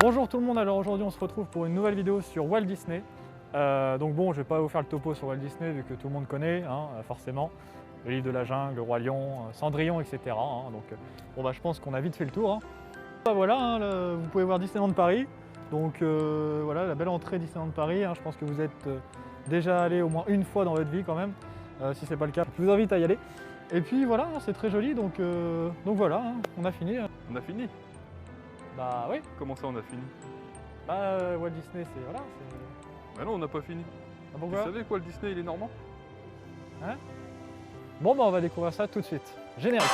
Bonjour tout le monde, alors aujourd'hui on se retrouve pour une nouvelle vidéo sur Walt Disney. Donc bon, je vais pas vous faire le topo sur Walt Disney vu que tout le monde connaît, forcément. Le livre de la jungle, le Roi Lion, Cendrillon, etc. Donc bon, je pense qu'on a vite fait le tour. Voilà, vous pouvez voir Disneyland Paris. Donc voilà, la belle entrée Disneyland Paris. Je pense que vous êtes déjà allé au moins une fois dans votre vie quand même. Si c'est pas le cas, je vous invite à y aller. Et puis voilà, c'est très joli, donc voilà, on a fini. On a fini? Bah oui. Comment ça on a fini? Walt Disney, c'est voilà. Bah non, on n'a pas fini. Ah, Tu pourquoi? savais quoi, le Disney il est normand? Bon, on va découvrir ça tout de suite. Générique.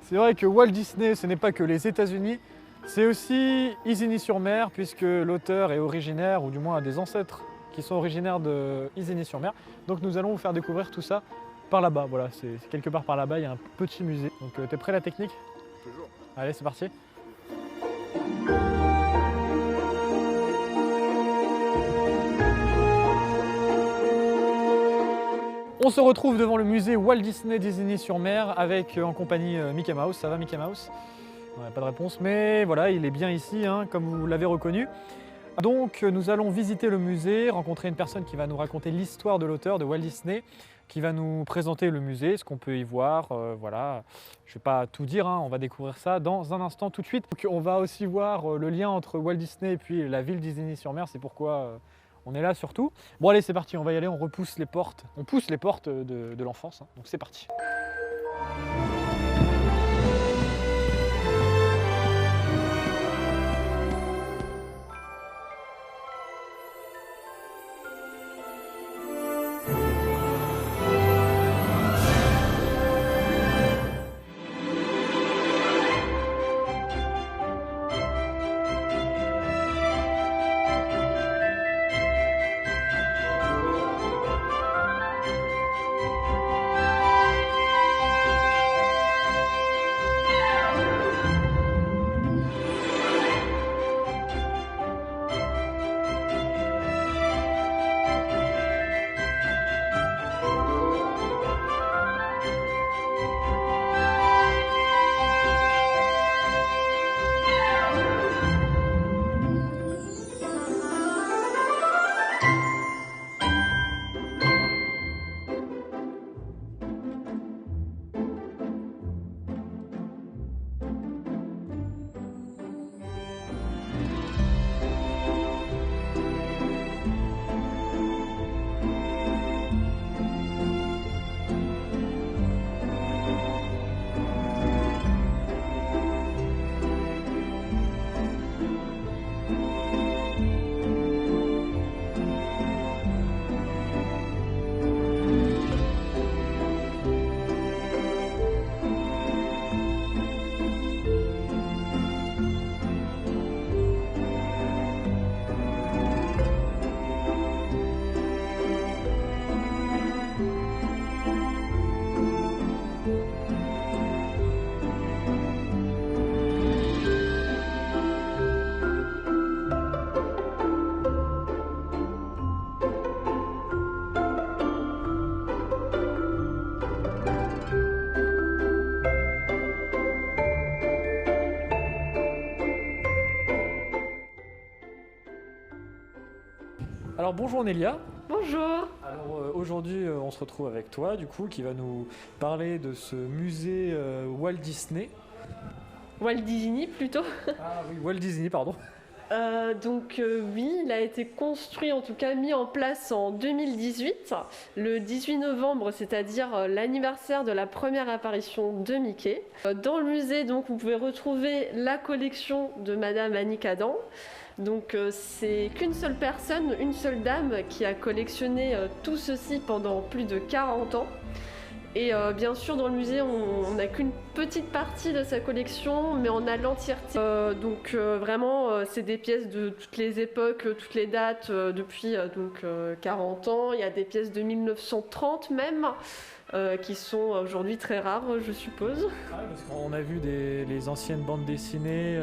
C'est vrai que Walt Disney, ce n'est pas que les États-Unis, c'est aussi Isigny-sur-Mer, puisque l'auteur est originaire, ou du moins a des ancêtres qui sont originaires de Isigny-sur-Mer. Donc nous allons vous faire découvrir tout ça par là-bas. Voilà, c'est quelque part par là-bas, il y a un petit musée. Donc t'es prêt la technique? Toujours. Allez, c'est parti. On se retrouve devant le musée Walt Disney d'Isigny-sur-Mer avec en compagnie Mickey Mouse. Ça va Mickey Mouse? Ouais, pas de réponse, mais voilà, il est bien ici, comme vous l'avez reconnu. Donc nous allons visiter le musée, rencontrer une personne qui va nous raconter l'histoire de l'auteur de Walt Disney, qui va nous présenter le musée, ce qu'on peut y voir, voilà. Je ne vais pas tout dire, on va découvrir ça dans un instant tout de suite. Donc, on va aussi voir le lien entre Walt Disney et puis la ville d'Isigny-sur-Mer, c'est pourquoi on est là surtout. Bon allez, c'est parti, on va y aller, on repousse les portes, on pousse les portes de l'enfance, donc c'est parti. Alors bonjour Nélia. Bonjour. Alors aujourd'hui on se retrouve avec toi du coup qui va nous parler de ce musée Walt Disney. Walt Disney plutôt. Ah oui, Walt Disney, pardon. Oui, il a été construit, en tout cas mis en place en 2018, le 18 novembre, c'est-à-dire l'anniversaire de la première apparition de Mickey. Dans le musée, donc, vous pouvez retrouver la collection de Madame Annick Adam. Donc c'est qu'une seule personne, une seule dame qui a collectionné tout ceci pendant plus de 40 ans. Et bien sûr, dans le musée, on n'a qu'une petite partie de sa collection, mais on a l'entièreté. Vraiment, c'est des pièces de toutes les époques, toutes les dates, depuis 40 ans. Il y a des pièces de 1930 même. qui sont aujourd'hui très rares, je suppose. Ah, parce qu'on a vu les anciennes bandes dessinées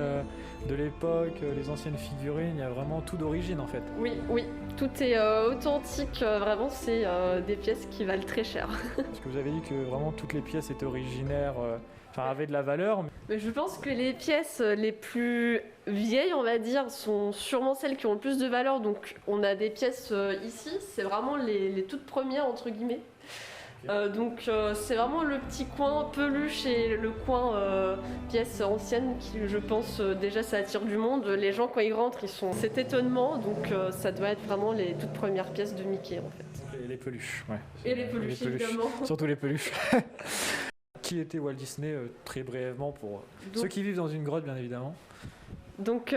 de l'époque, les anciennes figurines, il y a vraiment tout d'origine en fait. Oui, oui, tout est authentique, vraiment, c'est des pièces qui valent très cher. Parce que vous avez dit que vraiment toutes les pièces étaient originaires, enfin avaient de la valeur. Mais je pense que les pièces les plus vieilles, on va dire, sont sûrement celles qui ont le plus de valeur. Donc on a des pièces ici, c'est vraiment les toutes premières, entre guillemets. Donc c'est vraiment le petit coin peluche et le coin pièces anciennes qui, je pense, déjà ça attire du monde. Les gens quand ils rentrent, ils sont cet étonnement, donc ça doit être vraiment les toutes premières pièces de Mickey en fait. Et les peluches, ouais. Et les peluches, évidemment. Surtout les peluches. Qui était Walt Disney, très brièvement, pour ceux qui vivent dans une grotte, bien évidemment. Donc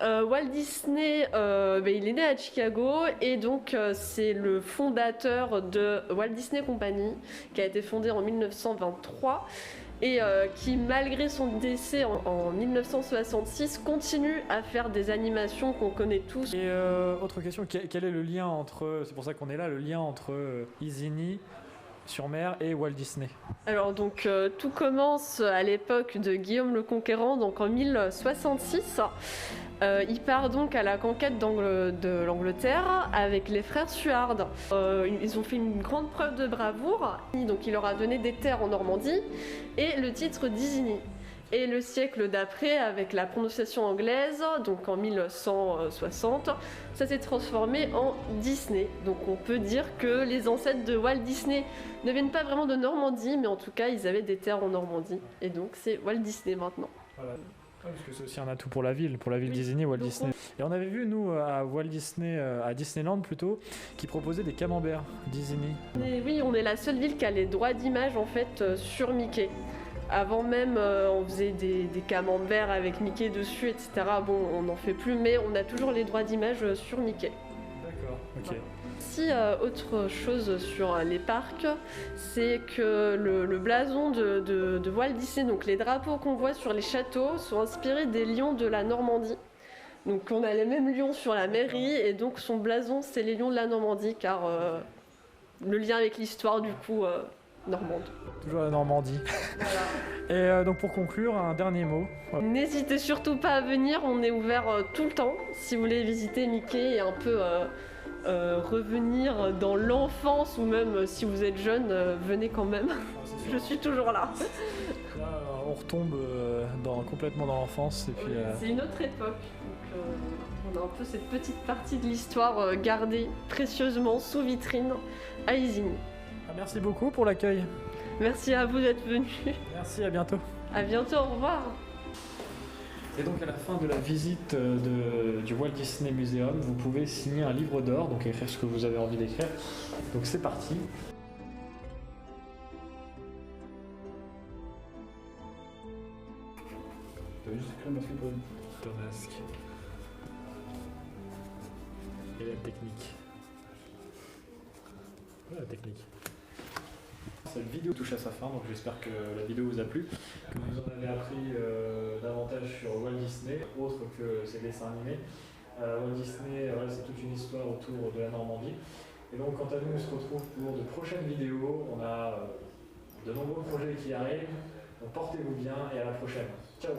Walt Disney, il est né à Chicago et donc c'est le fondateur de Walt Disney Company qui a été fondé en 1923 et qui malgré son décès en 1966 continue à faire des animations qu'on connaît tous. Et autre question, quel est le lien entre, c'est pour ça qu'on est là, le lien entre Isigny sur mer et Walt Disney? Alors donc tout commence à l'époque de Guillaume le Conquérant, donc en 1066. Il part donc à la conquête de l'Angleterre avec les frères Stuart. Ils ont fait une grande preuve de bravoure, donc il leur a donné des terres en Normandie et le titre d'Isigny. Et le siècle d'après, avec la prononciation anglaise, donc en 1160, ça s'est transformé en Disney. Donc on peut dire que les ancêtres de Walt Disney ne viennent pas vraiment de Normandie, mais en tout cas ils avaient des terres en Normandie. Et donc c'est Walt Disney maintenant. Voilà. Parce que c'est aussi un atout pour la ville d'Isigny, Walt Donc, Disney. Et on avait vu, nous, à Walt Disney, à Disneyland plutôt, qui proposait des camemberts d'Isigny. Oui, on est la seule ville qui a les droits d'image en fait sur Mickey. Avant même, on faisait des camemberts avec Mickey dessus, etc. Bon, on n'en fait plus, mais on a toujours les droits d'image sur Mickey. D'accord, ok. Si autre chose sur les parcs, c'est que le blason de Walt Disney, donc les drapeaux qu'on voit sur les châteaux, sont inspirés des lions de la Normandie. Donc on a les mêmes lions sur la mairie, et donc son blason, c'est les lions de la Normandie, car le lien avec l'histoire du coup normande. Toujours la Normandie. Voilà. Et donc pour conclure, un dernier mot. N'hésitez surtout pas à venir, on est ouvert tout le temps. Si vous voulez visiter Mickey et un peu revenir dans l'enfance, ou même si vous êtes jeune, venez quand même. Je suis toujours là. Là, on retombe complètement dans l'enfance. Et puis, C'est une autre époque. Donc, on a un peu cette petite partie de l'histoire gardée précieusement sous vitrine à Isigny. Merci beaucoup pour l'accueil. Merci à vous d'être venus. Merci, à bientôt. À bientôt, au revoir. Et donc à la fin de la visite du Walt Disney Museum, vous pouvez signer un livre d'or, donc écrire ce que vous avez envie d'écrire. Donc c'est parti. Tu veux juste écrire un masque pour ton masque. Et la technique. Voilà la technique. Cette vidéo touche à sa fin, donc j'espère que la vidéo vous a plu, que vous en avez appris davantage sur Walt Disney, autre que ses dessins animés. Walt Disney, c'est toute une histoire autour de la Normandie. Et donc quant à nous, on se retrouve pour de prochaines vidéos. On a de nombreux projets qui arrivent, donc portez-vous bien et à la prochaine. Ciao.